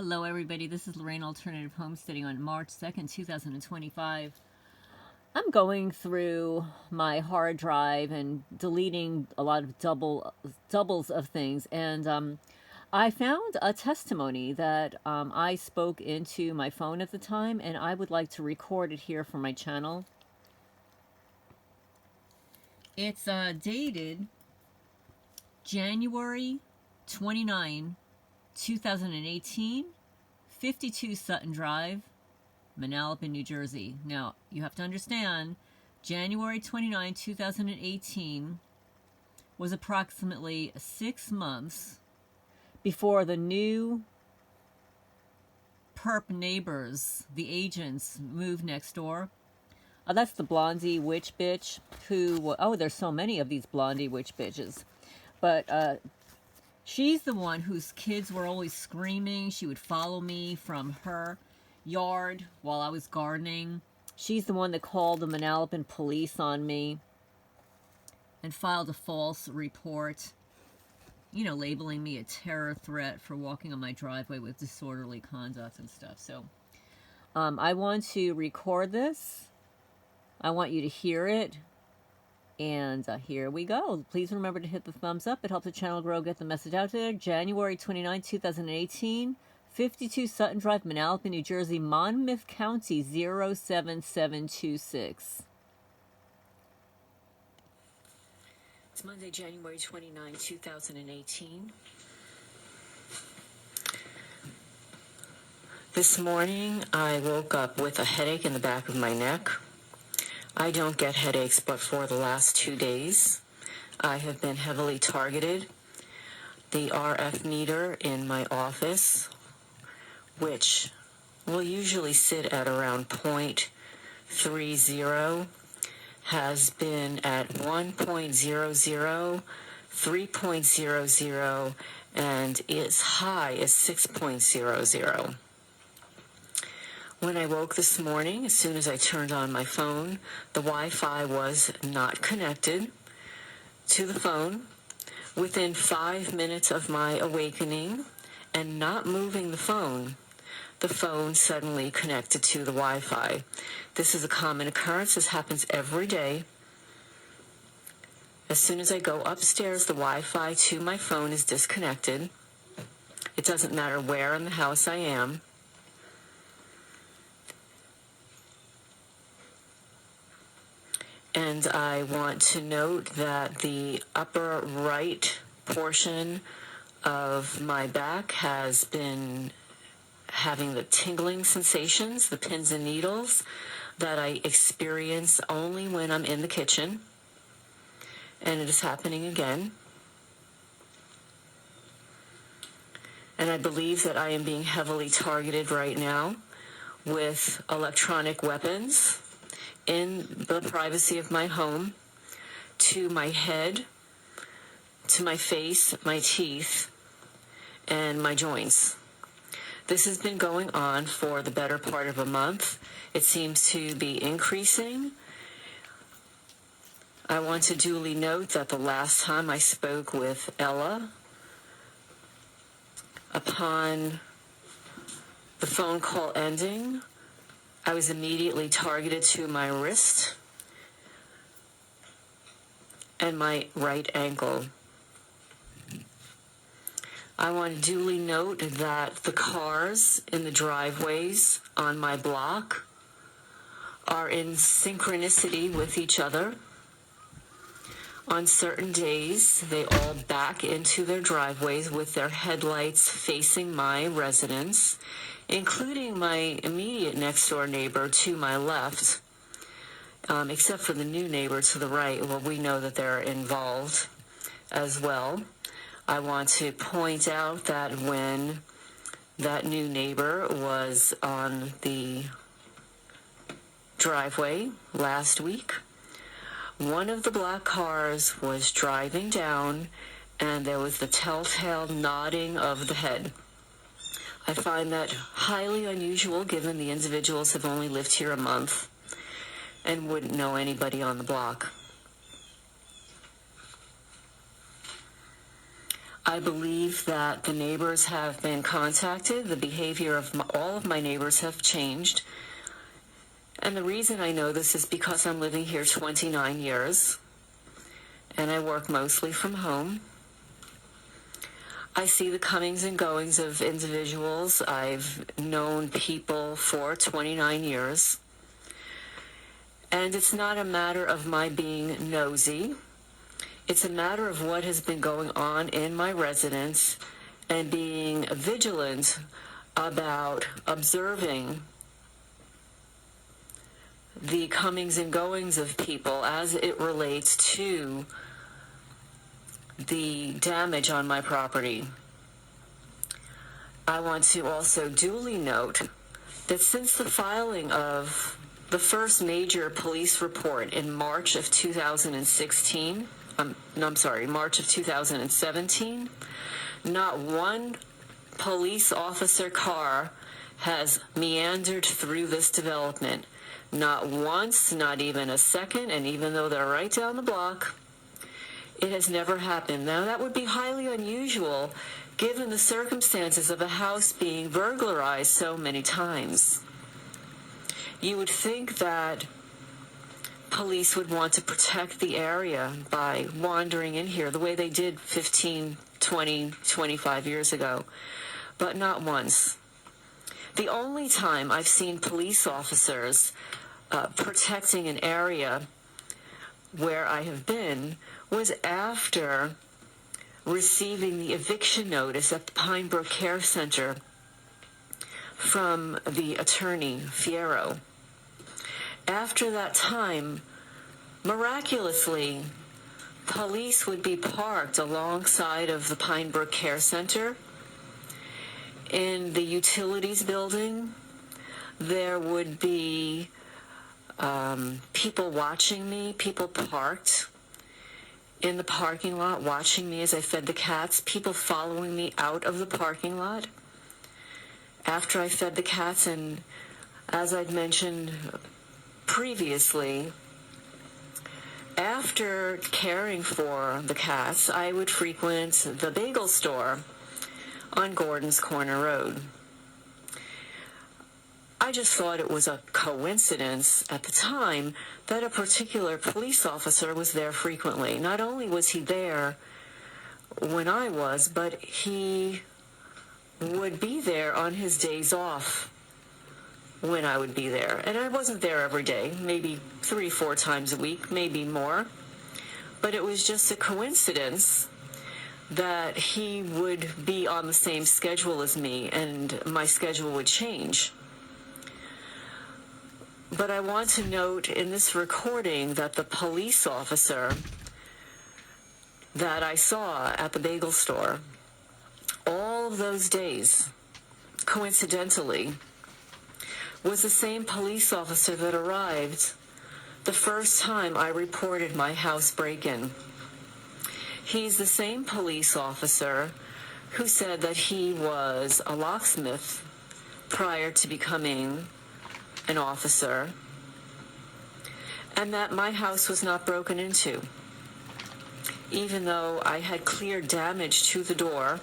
Hello everybody, this is Lorraine Alternative Homesteading on March 2nd, 2025. I'm going through my hard drive and deleting a lot of doubles of things, and I found a testimony that I spoke into my phone at the time, and I would like to record it here for my channel. It's dated January 29, 2018, 52 Sutton Drive, Manalapan, New Jersey. Now, you have to understand, January 29, 2018 was approximately 6 months before the new perp neighbors, the agents, moved next door. That's the blondie witch bitch who, oh, there's so many of these blondie witch bitches. But she's the one whose kids were always screaming. She would follow me from her yard while I was gardening. She's the one that called the Manalapan police on me and filed a false report, you know, labeling me a terror threat for walking on my driveway with disorderly conduct and stuff. So I want to record this. I want you to hear it. And here we go. Please remember to hit the thumbs up. It helps the channel grow, get the message out there. January 29, 2018, 52 Sutton Drive, Manalapan, New Jersey, Monmouth County, 07726. It's Monday, January 29, 2018. This morning, I woke up with a headache in the back of my neck. I don't get headaches, but for the last 2 days, I have been heavily targeted. The RF meter in my office, which will usually sit at around 0.30, has been at 1.00, 3.00, and is high as 6.00. When I woke this morning, as soon as I turned on my phone, the Wi-Fi was not connected to the phone. Within 5 minutes of my awakening and not moving the phone suddenly connected to the Wi-Fi. This is a common occurrence. This happens every day. As soon as I go upstairs, the Wi-Fi to my phone is disconnected. It doesn't matter where in the house I am. And I want to note that the upper right portion of my back has been having the tingling sensations, the pins and needles that I experience only when I'm in the kitchen. And it is happening again. And I believe that I am being heavily targeted right now with electronic weapons in the privacy of my home, to my head, to my face, my teeth, and my joints. This has been going on for the better part of a month. It seems to be increasing. I want to duly note that the last time I spoke with Ella, upon the phone call ending, I was immediately targeted to my wrist and my right ankle. I want to duly note that the cars in the driveways on my block are in synchronicity with each other. On certain days, they all back into their driveways with their headlights facing my residence, including my immediate next-door neighbor to my left, except for the new neighbor to the right, where we know that they're involved as well. I want to point out that when that new neighbor was on the driveway last week, one of the black cars was driving down, and there was the telltale nodding of the head. I find that highly unusual, given the individuals have only lived here a month and wouldn't know anybody on the block. I believe that the neighbors have been contacted. The behavior of all of my neighbors have changed. And the reason I know this is because I'm living here 29 years, and I work mostly from home. I see the comings and goings of individuals. I've known people for 29 years. And it's not a matter of my being nosy. It's a matter of what has been going on in my residence and being vigilant about observing the comings and goings of people as it relates to the damage on my property. I want to also duly note that since the filing of the first major police report in March of 2017, not one police officer car has meandered through this development. Not once, not even a second, and even though they're right down the block, it has never happened. Now, that would be highly unusual given the circumstances of a house being burglarized so many times. You would think that police would want to protect the area by wandering in here the way they did 15, 20, 25 years ago, but not once. The only time I've seen police officers protecting an area where I have been was after receiving the eviction notice at the Pine Brook Care Center from the attorney, Fierro. After that time, miraculously, police would be parked alongside of the Pine Brook Care Center. In the utilities building, there would be people watching me, people parked in the parking lot watching me as I fed the cats, people following me out of the parking lot after I fed the cats. And as I'd mentioned previously, after caring for the cats, I would frequent the bagel store on Gordon's Corner Road. I just thought it was a coincidence at the time that a particular police officer was there frequently. Not only was he there when I was, but he would be there on his days off when I would be there. And I wasn't there every day, maybe 3-4 times a week, maybe more. But it was just a coincidence that he would be on the same schedule as me, and my schedule would change. But I want to note in this recording that the police officer that I saw at the bagel store all of those days, coincidentally, was the same police officer that arrived the first time I reported my house break-in. He's the same police officer who said that he was a locksmith prior to becoming an officer, and that my house was not broken into, even though I had clear damage to the door.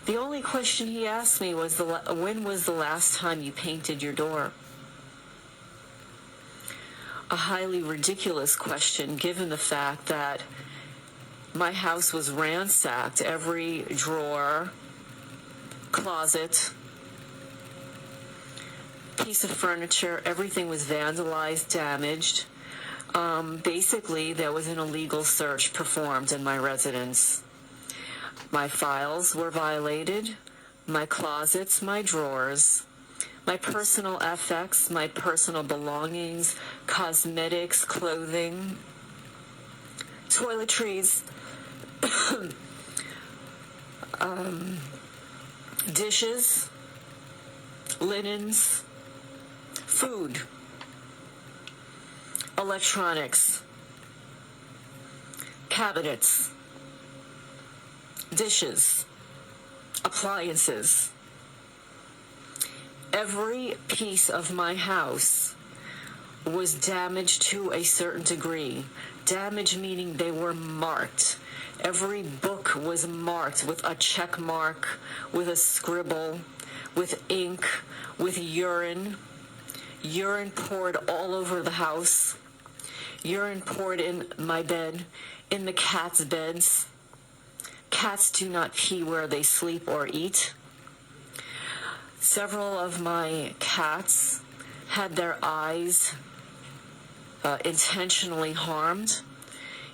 The only question he asked me was, when was the last time you painted your door? A highly ridiculous question, given the fact that my house was ransacked. Every drawer, closet, piece of furniture, everything was vandalized, damaged. Basically, there was an illegal search performed in my residence. My files were violated, my closets, my drawers, my personal effects, my personal belongings, cosmetics, clothing, toiletries, dishes, linens, food, electronics, cabinets, dishes, appliances. Every piece of my house was damaged to a certain degree. Damage meaning they were marked. Every book was marked with a check mark, with a scribble, with ink, with urine. Urine poured all over the house. Urine poured in my bed, in the cats' beds. Cats do not pee where they sleep or eat. Several of my cats had their eyes intentionally harmed,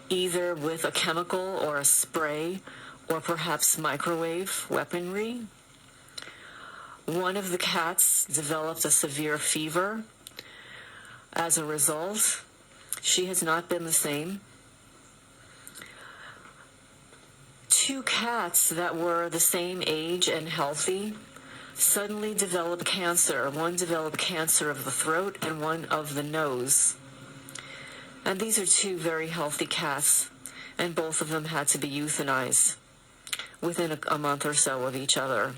either with a chemical or a spray or perhaps microwave weaponry. One of the cats developed a severe fever. As a result, she has not been the same. 2 cats that were the same age and healthy suddenly developed cancer. One developed cancer of the throat and one of the nose. And these are 2 very healthy cats, and both of them had to be euthanized within a month or so of each other.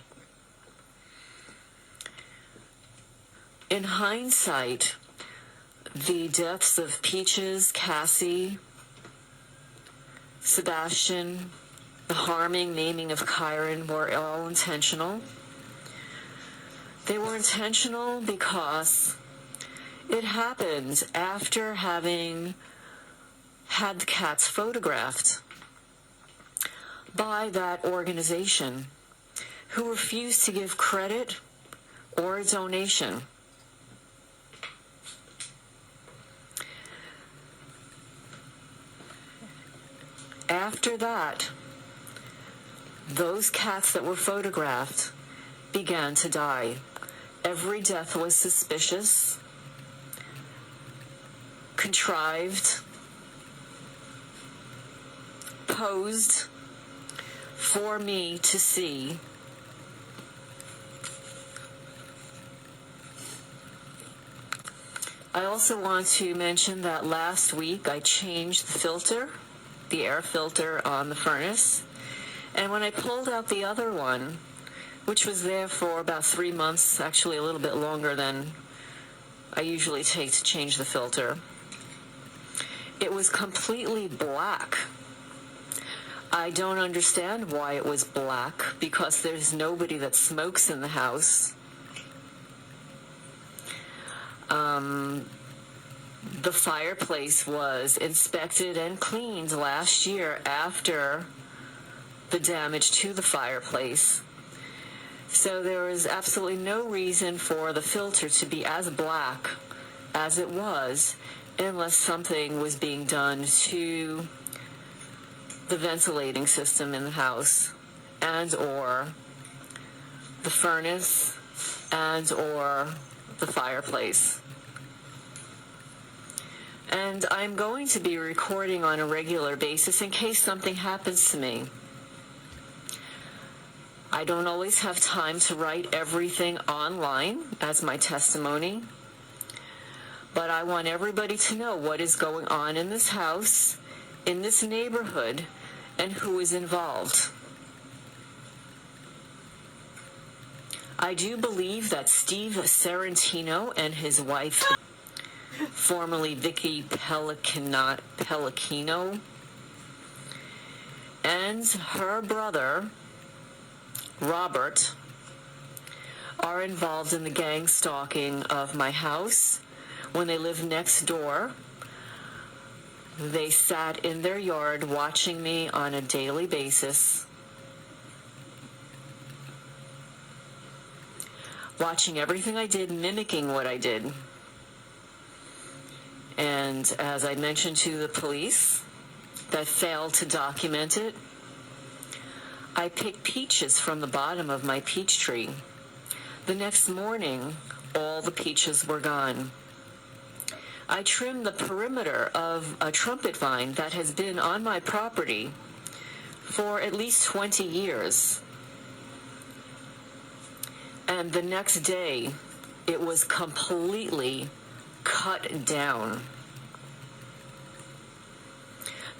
In hindsight, the deaths of Peaches, Cassie, Sebastian, the harming, maiming of Kyron were all intentional. They were intentional because it happened after having had the cats photographed by that organization who refused to give credit or a donation. After that, those cats that were photographed began to die. Every death was suspicious, contrived, posed for me to see. I also want to mention that last week I changed the filter, the air filter on the furnace, and when I pulled out the other one, which was there for about 3 months, actually a little bit longer than I usually take to change the filter, it was completely black. I don't understand why it was black, because there's nobody that smokes in the house. The fireplace was inspected and cleaned last year after the damage to the fireplace. So there was absolutely no reason for the filter to be as black as it was, unless something was being done to the ventilating system in the house, and or the furnace, and or the fireplace. And I'm going to be recording on a regular basis in case something happens to me. I don't always have time to write everything online as my testimony, but I want everybody to know what is going on in this house, in this neighborhood, and who is involved. I do believe that Steve Serentino and his wife, formerly Vicky Pellicino, and her brother, Robert, are involved in the gang stalking of my house. When they lived next door, they sat in their yard watching me on a daily basis, watching everything I did, mimicking what I did. And as I mentioned to the police that failed to document it, I picked peaches from the bottom of my peach tree. The next morning, all the peaches were gone. I trimmed the perimeter of a trumpet vine that has been on my property for at least 20 years. And the next day, it was completely cut down.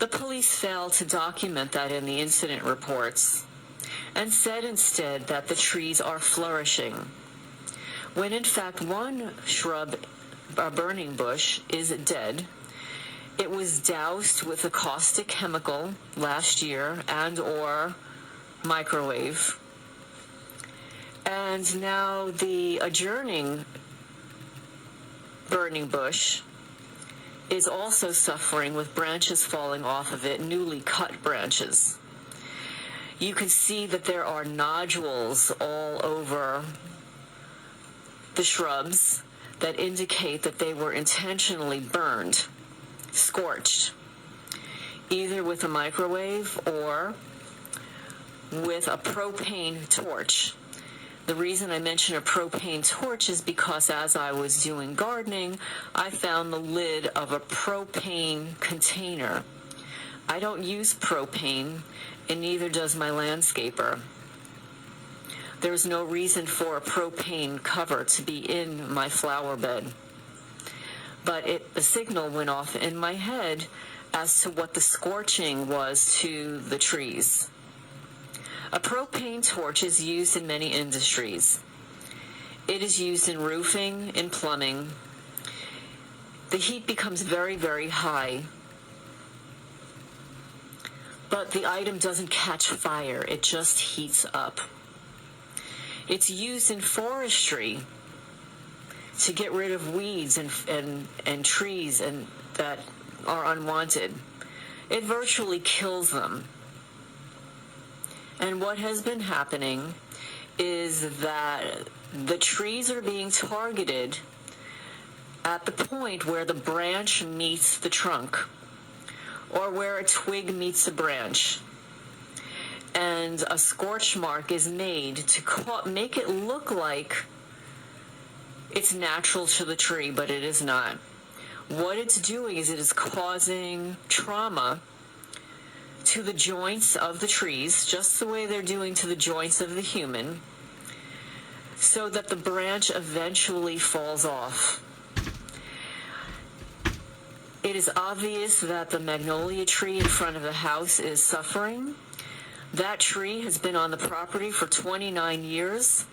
The police failed to document that in the incident reports and said instead that the trees are flourishing, when in fact one shrub, a burning bush, is dead, It was doused with a caustic chemical last year and or microwave. And now the adjourning burning bush is also suffering with branches falling off of it, newly cut branches. You can see that there are nodules all over the shrubs that indicate that they were intentionally burned, scorched, either with a microwave or with a propane torch. The reason I mention a propane torch is because as I was doing gardening, I found the lid of a propane container. I don't use propane, and neither does my landscaper. There's no reason for a propane cover to be in my flower bed. But the signal went off in my head as to what the scorching was to the trees. A propane torch is used in many industries. It is used in roofing, in plumbing. The heat becomes very, very high, but the item doesn't catch fire. It just heats up. It's used in forestry to get rid of weeds and trees that are unwanted. It virtually kills them. And what has been happening is that the trees are being targeted at the point where the branch meets the trunk, or where a twig meets a branch. And a scorch mark is made to make it look like it's natural to the tree, but it is not. What it's doing is it is causing trauma to the joints of the trees, just the way they're doing to the joints of the human, so that the branch eventually falls off. It is obvious that the magnolia tree in front of the house is suffering. That tree has been on the property for 29 years,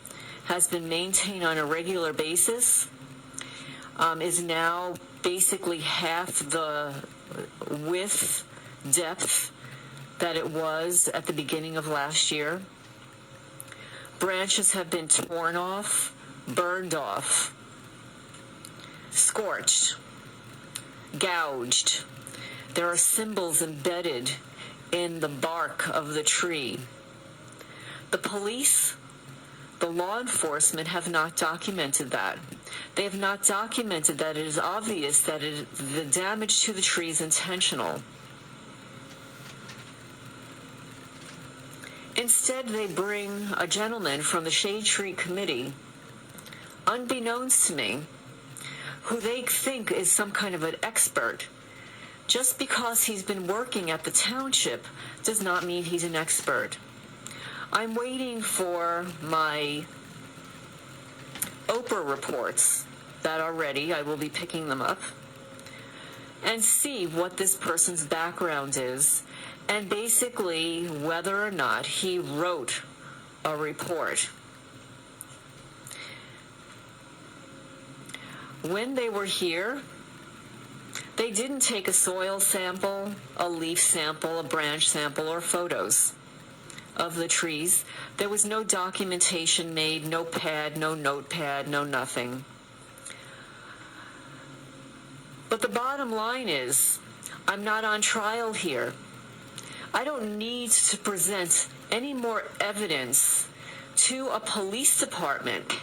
has been maintained on a regular basis, is now basically half the width, depth that it was at the beginning of last year. Branches have been torn off, burned off, scorched, gouged. There are symbols embedded in the bark of the tree. The police, the law enforcement have not documented that. They have not documented that it is obvious that the damage to the tree is intentional. Instead, they bring a gentleman from the Shade Tree Committee, unbeknownst to me, who they think is some kind of an expert. Just because he's been working at the township does not mean he's an expert. I'm waiting for my Oprah reports that are ready. I will be picking them up and see what this person's background is, and basically whether or not he wrote a report. When they were here, they didn't take a soil sample, a leaf sample, a branch sample, or photos of the trees. There was no documentation made, no pad, no notepad, no nothing. But the bottom line is, I'm not on trial here. I don't need to present any more evidence to a police department.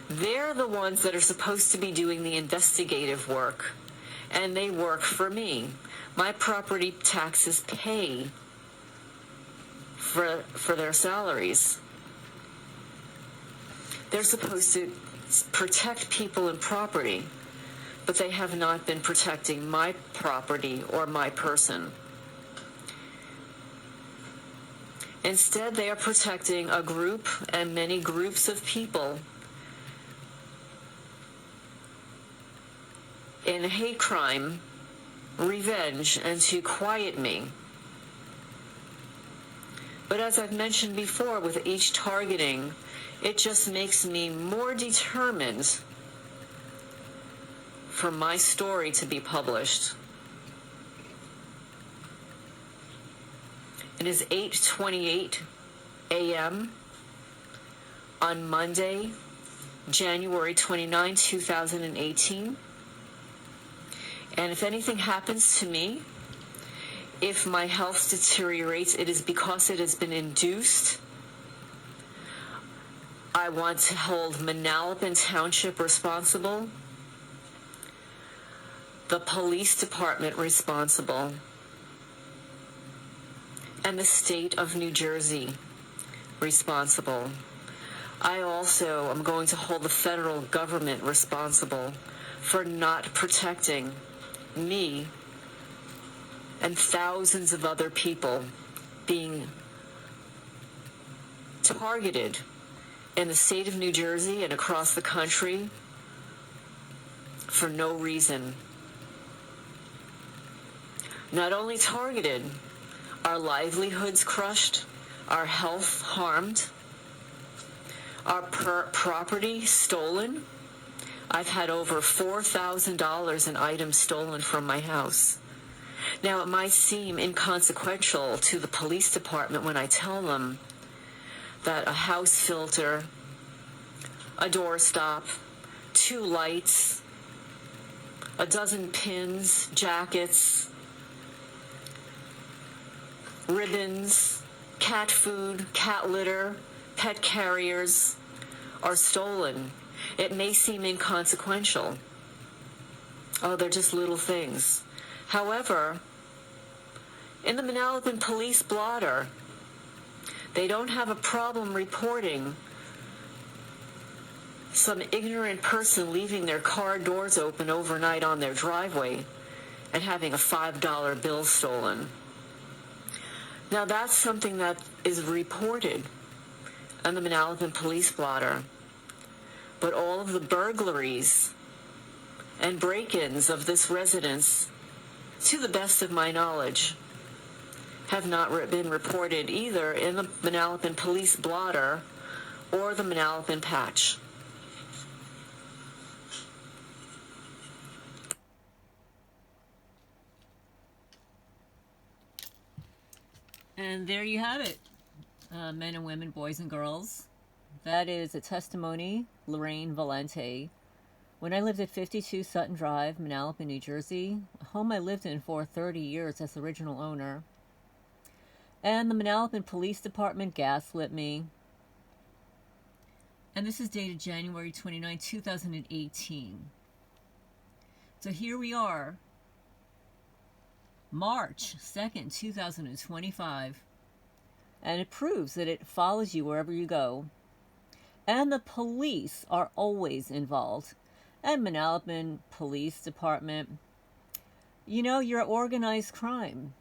They're the ones that are supposed to be doing the investigative work, and they work for me. My property taxes pay for their salaries. They're supposed to protect people and property, but they have not been protecting my property or my person. Instead, they are protecting a group and many groups of people in hate crime, revenge, and to quiet me. But as I've mentioned before, with each targeting, it just makes me more determined for my story to be published. It is 8:28 a.m. on Monday, January 29, 2018. And if anything happens to me, if my health deteriorates, it is because it has been induced. I want to hold Manalapan Township responsible, the police department responsible, and the state of New Jersey responsible. I also am going to hold the federal government responsible for not protecting me and thousands of other people being targeted in the state of New Jersey and across the country for no reason. Not only targeted, our livelihoods crushed, our health harmed, our property stolen. I've had over $4,000 in items stolen from my house. Now, it might seem inconsequential to the police department when I tell them that a house filter, a doorstop, 2 lights, a dozen pins, jackets, ribbons, cat food, cat litter, pet carriers are stolen. It may seem inconsequential. Oh, they're just little things. However, in the Manalapan police blotter, they don't have a problem reporting some ignorant person leaving their car doors open overnight on their driveway and having a $5 bill stolen. Now, that's something that is reported on the Manalapan police blotter. But all of the burglaries and break-ins of this residence, to the best of my knowledge, have not been reported either in the Manalapan police blotter or the Manalapan patch. And there you have it, men and women, boys and girls. That is a testimony, Lorraine Valente. When I lived at 52 Sutton Drive, Manalapan, New Jersey, a home I lived in for 30 years as the original owner, and the Manalapan Police Department gaslit me. And this is dated January 29, 2018. So here we are, March 2nd, 2025. And it proves that it follows you wherever you go. And the police are always involved. And Manalapan Police Department, you know, you're organized crime.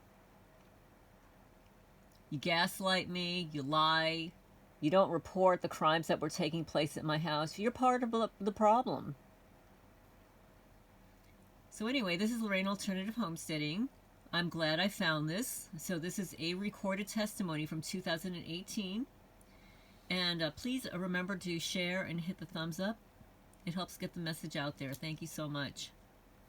You gaslight me, you lie, you don't report the crimes that were taking place at my house. You're part of the problem. So anyway, this is Lorraine Alternative Homesteading. I'm glad I found this. So this is a recorded testimony from 2018. And please remember to share and hit the thumbs up. It helps get the message out there. Thank you so much.